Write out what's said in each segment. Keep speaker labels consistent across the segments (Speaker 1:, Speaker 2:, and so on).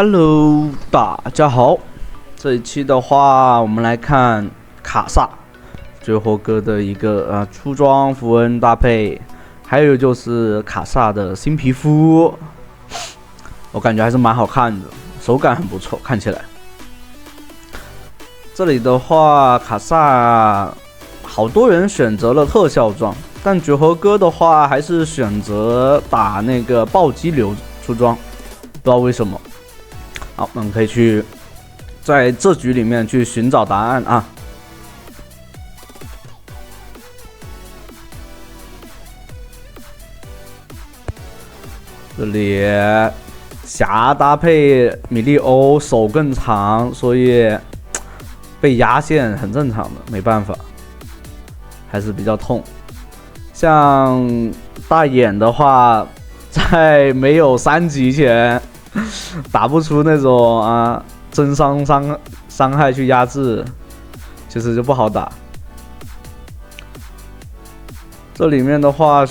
Speaker 1: Hello，大家好。这一期的话，我们来看卡萨绝活哥的一个出装符文搭配，还有就是卡萨的新皮肤，我感觉还是蛮好看的，手感很不错，看起来。这里的话，卡萨好多人选择了特效装，但绝活哥的话还是选择打那个暴击流出装，不知道为什么。好，那我们可以去在这局里面去寻找答案啊。这里霞搭配米利欧手更长，所以被压线很正常的，没办法，还是比较痛。像大眼的话，在没有3级前打不出那种真伤害去压制，其实就不好打。这里面的话，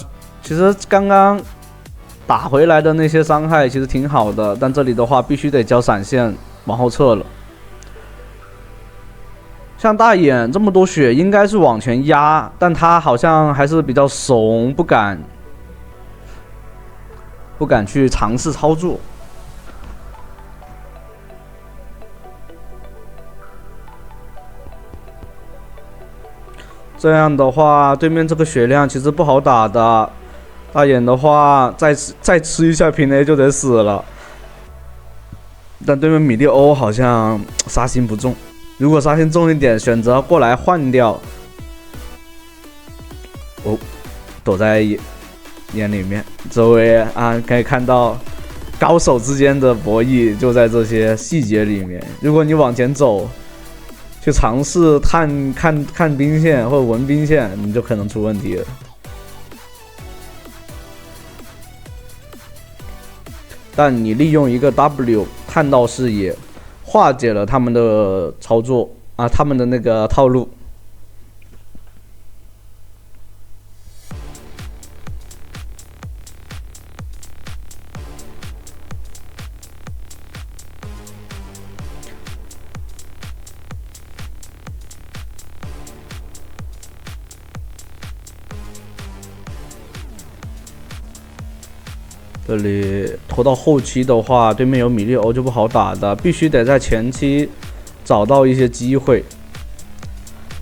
Speaker 1: 其实刚刚打回来的那些伤害其实挺好的，但这里的话必须得交闪现往后撤了。像大眼这么多血，应该是往前压，但他好像还是比较怂，不敢去尝试操作。这样的话，对面这个血量其实不好打的。大眼的话，再吃一下平 A 就得死了。但对面米利欧好像杀心不重，如果杀心重一点，选择过来换掉。躲在眼里面，周围可以看到高手之间的博弈就在这些细节里面。如果你往前走，去尝试看兵线或者闻兵线，你就可能出问题了。但你利用一个 W 探到视野，化解了他们的操作他们的那个套路。这里拖到后期的话，对面有米利欧就不好打的，必须得在前期找到一些机会。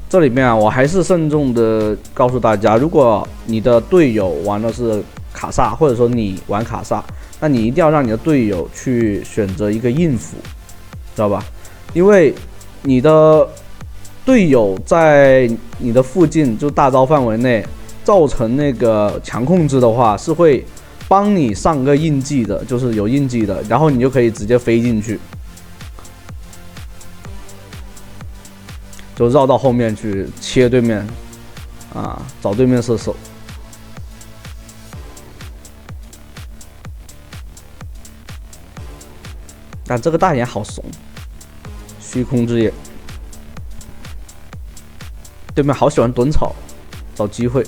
Speaker 1: 这里面我还是慎重的告诉大家，如果你的队友玩的是卡萨，或者说你玩卡萨，那你一定要让你的队友去选择一个硬辅，知道吧？因为你的队友在你的附近就大招范围内造成那个强控制的话，是会帮你上个印记的，就是有印记的，然后你就可以直接飞进去，就绕到后面去切对面找对面射手。但这个大眼好怂，虚空之眼，对面好喜欢蹲草找机会。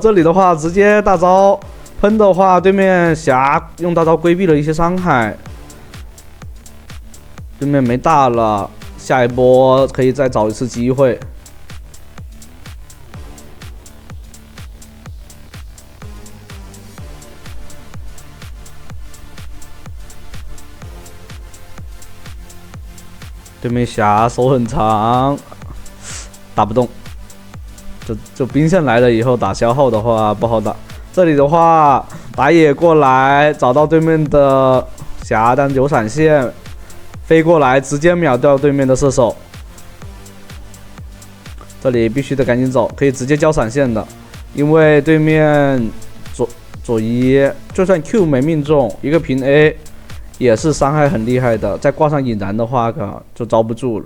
Speaker 1: 这里的话直接大招喷的话，对面霞用大招规避了一些伤害，对面没大了，下一波可以再找一次机会。对面霞手很长，打不动，就兵线来了以后打消耗的话不好打。这里的话，打野过来找到对面的霞，但有闪现，飞过来直接秒掉对面的射手。这里必须得赶紧走，可以直接交闪现的，因为对面左移就算 Q 没命中，一个平 A 也是伤害很厉害的，再挂上引燃的话就招不住了，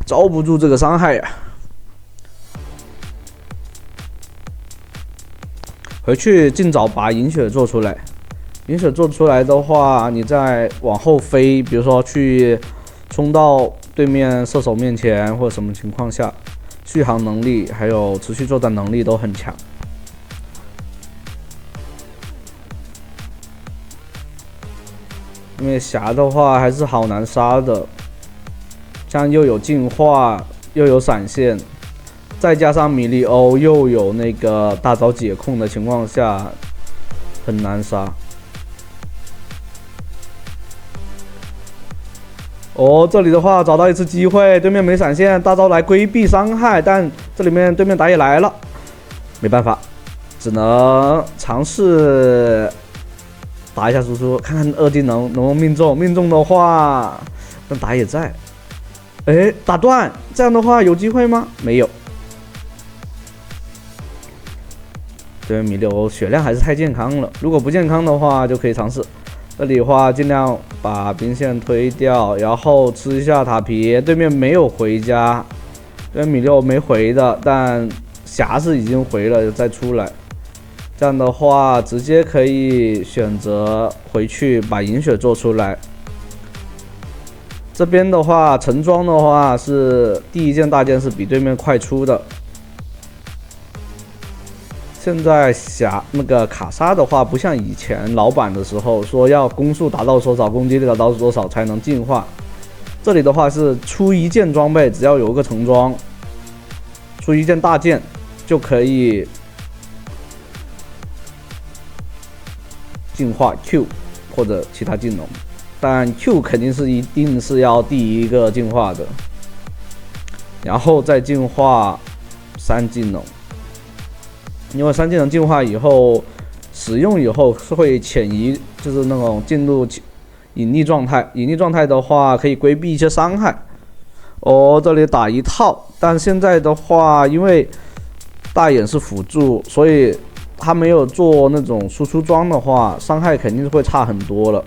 Speaker 1: 招不住这个伤害呀。回去尽早把银血做出来，银血做出来的话，你再往后飞，比如说去冲到对面射手面前或者什么情况下，续航能力还有持续作战能力都很强。因为霞的话还是好难杀的，这样又有净化，又有闪现，再加上米利欧又有那个大招解控的情况下，很难杀。哦，这里的话找到一次机会，对面没闪现，大招来规避伤害，但这里面对面打野来了，没办法，只能尝试打一下输出，看看2技能能不能命中。命中的话，但打野在，哎，打断，这样的话有机会吗？没有。对面米利欧血量还是太健康了，如果不健康的话就可以尝试。这里的话尽量把兵线推掉，然后吃一下塔皮。对面没有回家，对面米利欧没回的，但霞是已经回了再出来。这样的话直接可以选择回去把银血做出来。这边的话橙装的话是第一件大件是比对面快出的。现在那个卡莎的话，不像以前老版的时候说要攻速达到多少，攻击力达到多少才能进化。这里的话是出一件装备，只要有个橙装，出一件大件就可以进化 Q 或者其他技能，但 Q 肯定是一定是要第一个进化的，然后再进化3技能。因为3技能进化以后，使用以后是会潜移，就是那种进入隐匿状态。隐匿状态的话，可以规避一些伤害。哦，这里打一套，但现在的话，因为大眼是辅助，所以他没有做那种输出装的话，伤害肯定是会差很多了。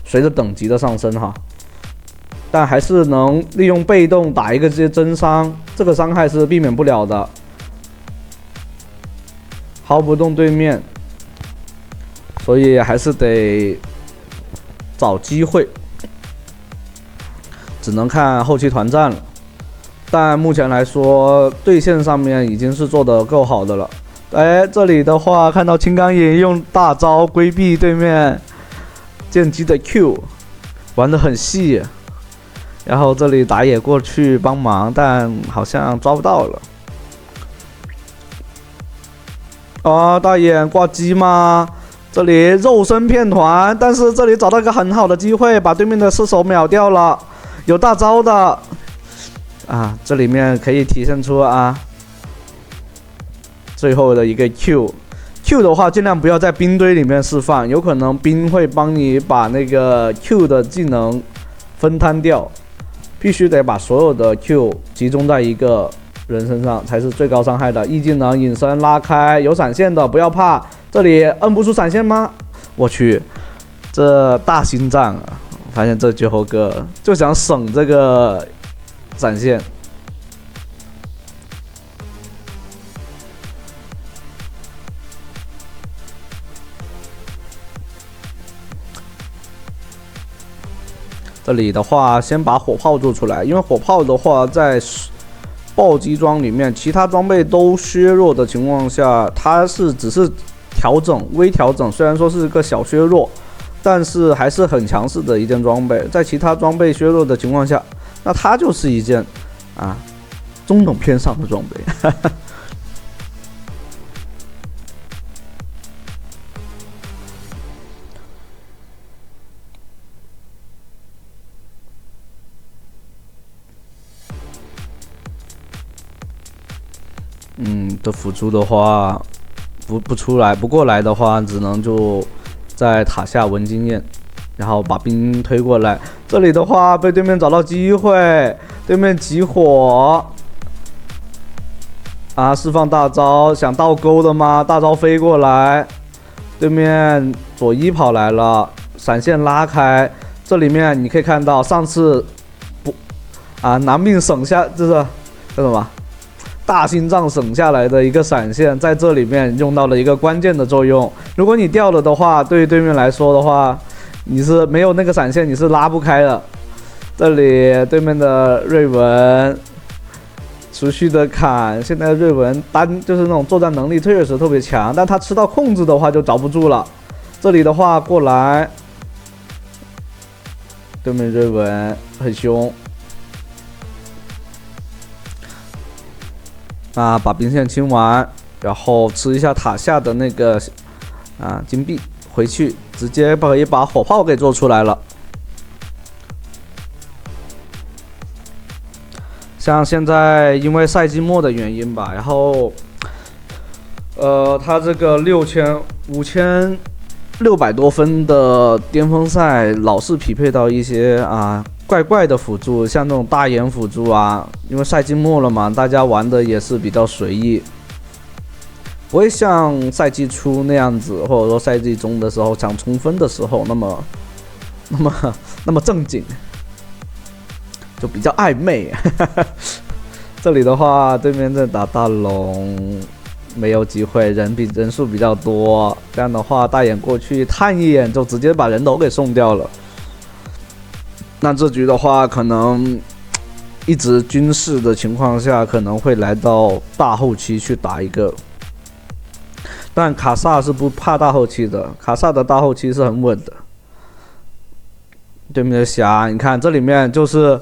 Speaker 1: 随着等级的上升哈，但还是能利用被动打一个这些真伤，这个伤害是避免不了的。薅不动对面，所以还是得找机会，只能看后期团战了。但目前来说，对线上面已经是做得够好的了。哎，这里的话看到青钢影用大招规避对面剑姬的 Q， 玩得很细。然后这里打野过去帮忙，但好像抓不到了。啊，大眼挂机吗？这里肉身骗团，但是这里找到一个很好的机会，把对面的射手秒掉了，有大招的啊！这里面可以体现出啊，最后的一个 Q 的话，尽量不要在兵堆里面释放，有可能兵会帮你把那个 Q 的技能分摊掉，必须得把所有的 Q 集中在一个人身上才是最高伤害的。E技能隐身拉开，有闪现的不要怕。这里摁不出闪现吗？我去，这大心脏啊！发现这绝活哥就想省这个闪现。这里的话，先把火炮做出来，因为火炮的话在暴击装里面，其他装备都削弱的情况下，它是只是调整微调整，虽然说是个小削弱，但是还是很强势的一件装备。在其他装备削弱的情况下，那它就是一件啊中等偏上的装备。这辅助的话不过来的话，只能就在塔下闻经验，然后把兵推过来。这里的话被对面找到机会，对面集火啊，释放大招，想倒钩的吗？大招飞过来，对面左一跑来了，闪现拉开。这里面你可以看到上次拿命省下，这是叫什么？大心脏省下来的一个闪现，在这里面用到了一个关键的作用。如果你掉了的话，对于对面来说的话，你是没有那个闪现，你是拉不开的。这里对面的瑞文持续的砍，现在瑞文就是那种作战能力确实特别强，但他吃到控制的话就找不住了。这里的话过来，对面瑞文很凶。那把兵线清完，然后吃一下塔下的那个金币，回去直接把一把火炮给做出来了。像现在因为赛季末的原因吧，然后他这个5600多分的巅峰赛老是匹配到一些怪怪的辅助，像这种大眼辅助啊，因为赛季末了嘛，大家玩的也是比较随意，不会像赛季初那样子，或者说赛季中的时候想冲分的时候那么正经，就比较暧昧。这里的话，对面在打大龙，没有机会，人数比较多，这样的话大眼过去探一眼就直接把人头给送掉了。那这局的话，可能一直军事的情况下，可能会来到大后期去打一个。但卡萨是不怕大后期的，卡萨的大后期是很稳的。对面的霞，你看这里面就是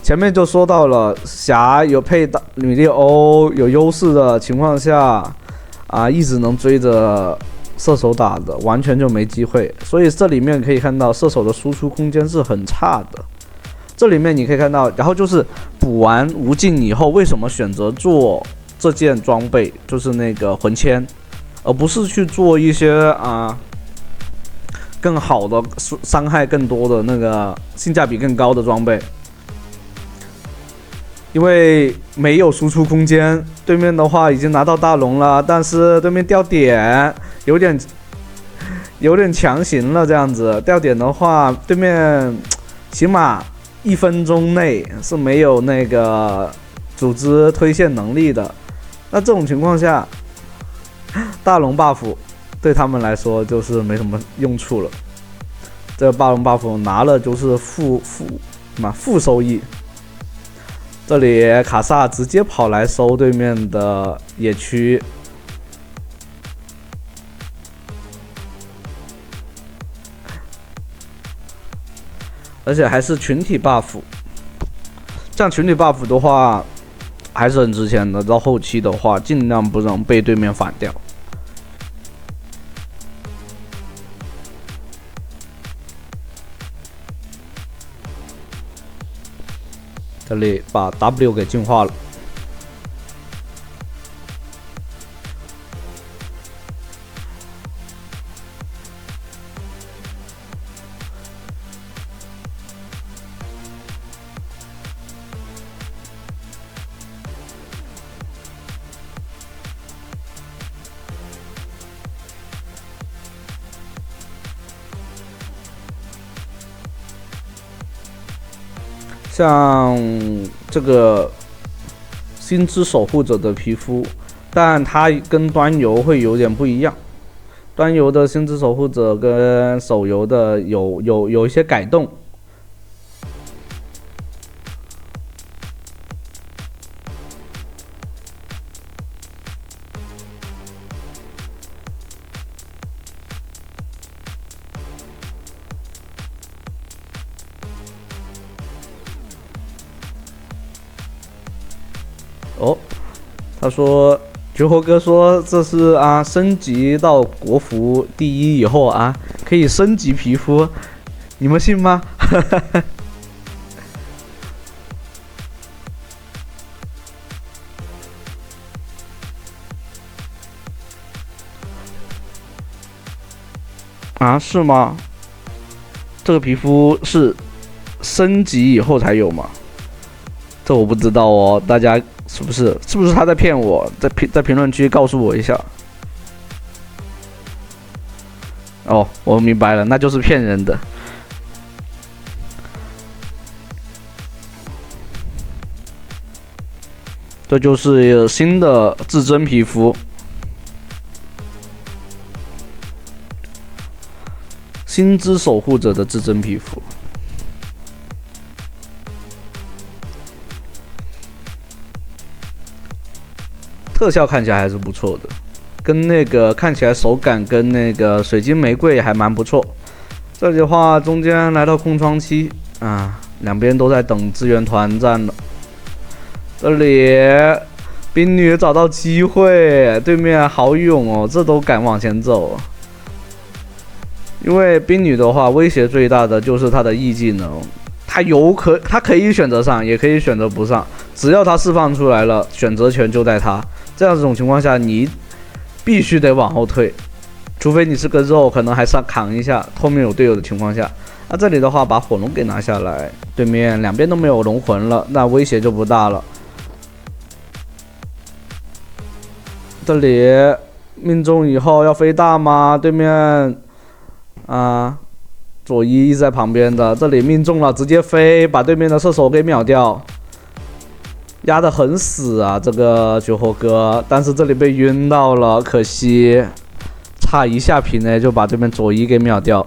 Speaker 1: 前面就说到了，霞有配米利欧有优势的情况下，一直能追着射手打的，完全就没机会。所以这里面可以看到射手的输出空间是很差的。这里面你可以看到，然后就是补完无尽以后，为什么选择做这件装备，就是那个魂签，而不是去做一些更好的伤害更多的那个性价比更高的装备？因为没有输出空间，对面的话已经拿到大龙了，但是对面掉点有点强行了，这样子掉点的话，对面起码1分钟内是没有那个组织推线能力的。那这种情况下，大龙 buff 对他们来说就是没什么用处了。这个大龙 buff 拿了就是负收益。这里卡萨直接跑来收对面的野区，而且还是群体 buff。这样群体 buff 的话还是很值钱的，到后期的话尽量不能被对面反掉。这里把 W 给净化了。像这个星之守护者的皮肤，但它跟端游会有点不一样。端游的星之守护者跟手游的有一些改动。他说绝活哥说这是升级到国服第1以后可以升级皮肤，你们信吗？是吗？这个皮肤是升级以后才有吗？这我不知道哦，大家是不是他在骗我？在评论区告诉我一下。哦，我明白了，那就是骗人的。这就是新的至臻皮肤，星之守护者的至臻皮肤。特效看起来还是不错的，跟那个看起来手感跟那个水晶玫瑰还蛮不错。这里的话，中间来到空窗期，啊，两边都在等支援团战了。这里冰女找到机会，对面好勇哦，这都敢往前走。因为冰女的话，威胁最大的就是她的 E 技能，她可以选择上，也可以选择不上，只要她释放出来了，选择权就在她。这种情况下，你必须得往后退，除非你是个肉，可能还上扛一下，后面有队友的情况下。那这里的话，把火龙给拿下来，对面两边都没有龙魂了，那威胁就不大了。这里命中以后要飞大吗？对面左一在旁边的，这里命中了，直接飞，把对面的射手给秒掉，压得很死啊！这个酒后哥，但是这里被晕到了，可惜，差一下平呢就把对面左一给秒掉。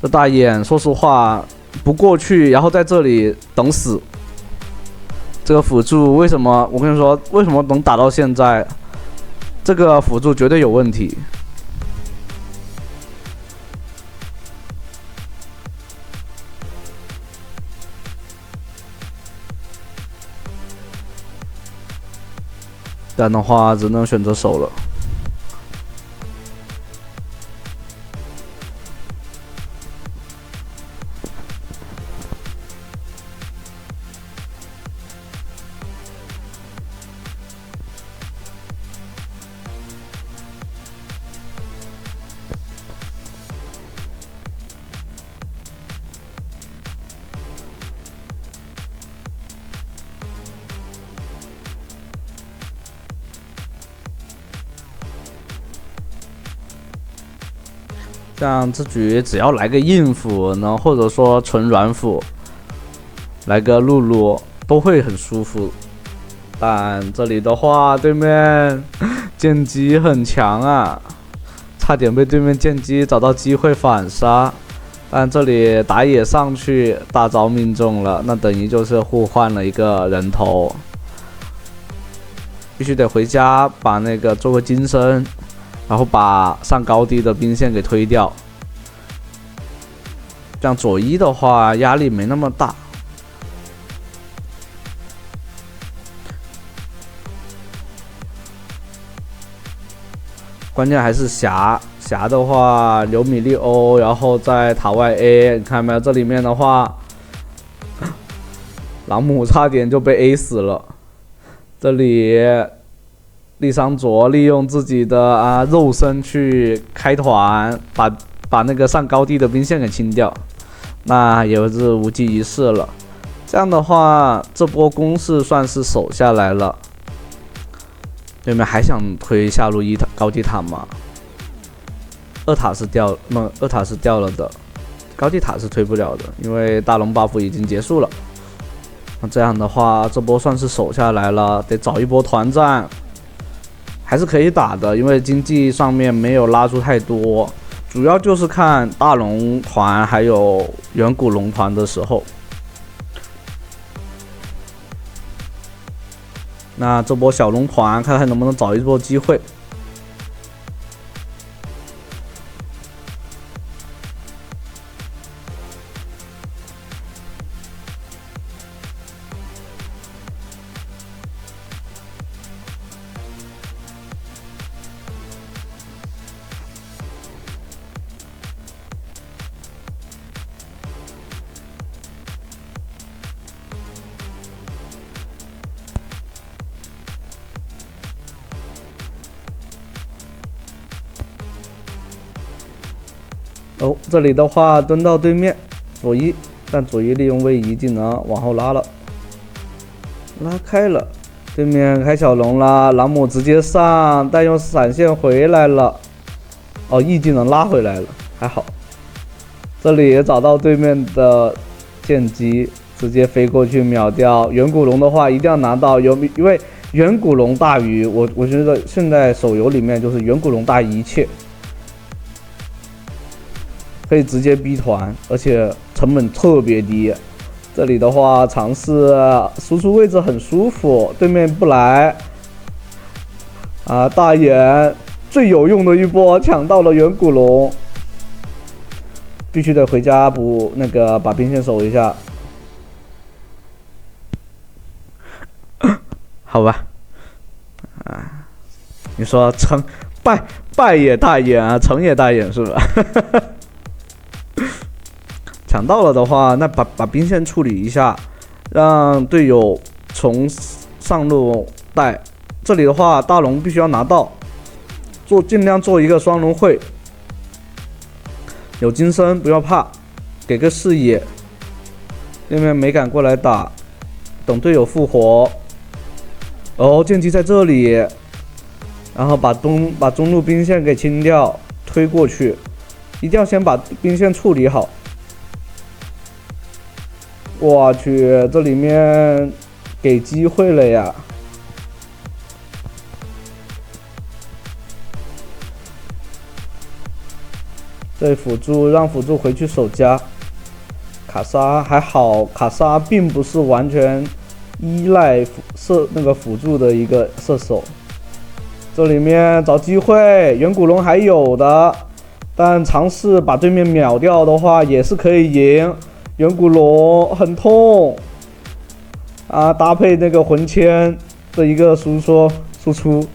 Speaker 1: 这大眼，说实话不过去，然后在这里等死。这个辅助为什么？我跟你说，为什么能打到现在？这个辅助绝对有问题。这样的话，只能选择守了。像这局只要来个硬辅，然后或者说纯软辅，来个露露都会很舒服。但这里的话，对面剑姬很强啊，差点被对面剑姬找到机会反杀。但这里打野上去大招命中了，那等于就是互换了一个人头，必须得回家把那个做个金身。然后把上高地的兵线给推掉，这样左一的话压力没那么大。关键还是霞的话留米粒欧，然后在塔外 A， 你看没有？这里面的话，朗姆差点就被 A 死了。这里。利桑卓利用自己的肉身去开团，把那个上高地的兵线给清掉，那也是无济于事了。这样的话，这波攻势算是守下来了。对面还想推下路高地塔吗？二塔是掉了的，高地塔是推不了的，因为大龙 buff 已经结束了。那这样的话，这波算是守下来了，得找一波团战。还是可以打的，因为经济上面没有拉出太多，主要就是看大龙团还有远古龙团的时候。那这波小龙团看看能不能找一波机会。哦，这里的话蹲到对面左一，但左一利用位移技能往后拉了，拉开了，对面开小龙啦，朗姆直接上，但用闪现回来了。哦，E 技能拉回来了，还好。这里也找到对面的剑姬，直接飞过去秒掉。远古龙的话一定要拿到，因为远古龙大于我觉得现在手游里面就是远古龙大于一切。可以直接逼团，而且成本特别低。这里的话，尝试输出位置很舒服，对面不来。大眼最有用的一波抢到了远古龙，必须得回家补那个把兵线守一下。好吧，啊，你说成败也大眼啊，成也大眼是吧？抢到了的话，那把兵线处理一下，让队友从上路带。这里的话，大龙必须要拿到，尽量做一个双龙会。有金身不要怕，给个视野。对面没敢过来打，等队友复活。哦，剑姬在这里，然后把中路兵线给清掉，推过去，一定要先把兵线处理好。我去，这里面给机会了呀！这辅助让辅助回去守家。卡莎还好，卡莎并不是完全依赖辅助的一个射手。这里面找机会，远古龙还有的，但尝试把对面秒掉的话也是可以赢。远古龙很痛啊，搭配那个魂签的一个输出，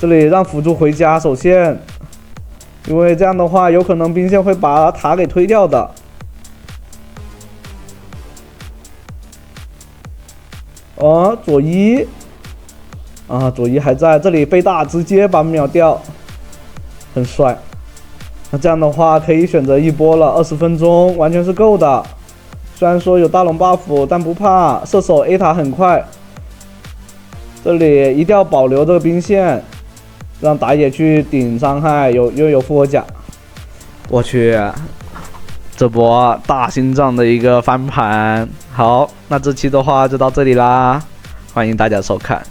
Speaker 1: 这里让辅助回家守线。因为这样的话，有可能兵线会把塔给推掉的。哦，佐伊，啊，佐伊还在这里被大直接把秒掉，很帅。那这样的话可以选择一波了，20分钟完全是够的。虽然说有大龙 buff， 但不怕，射手 A 塔很快。这里一定要保留这个兵线。让打野去顶伤害，又有复活甲。我去，这波大心脏的一个翻盘。好，那这期的话就到这里啦，欢迎大家收看。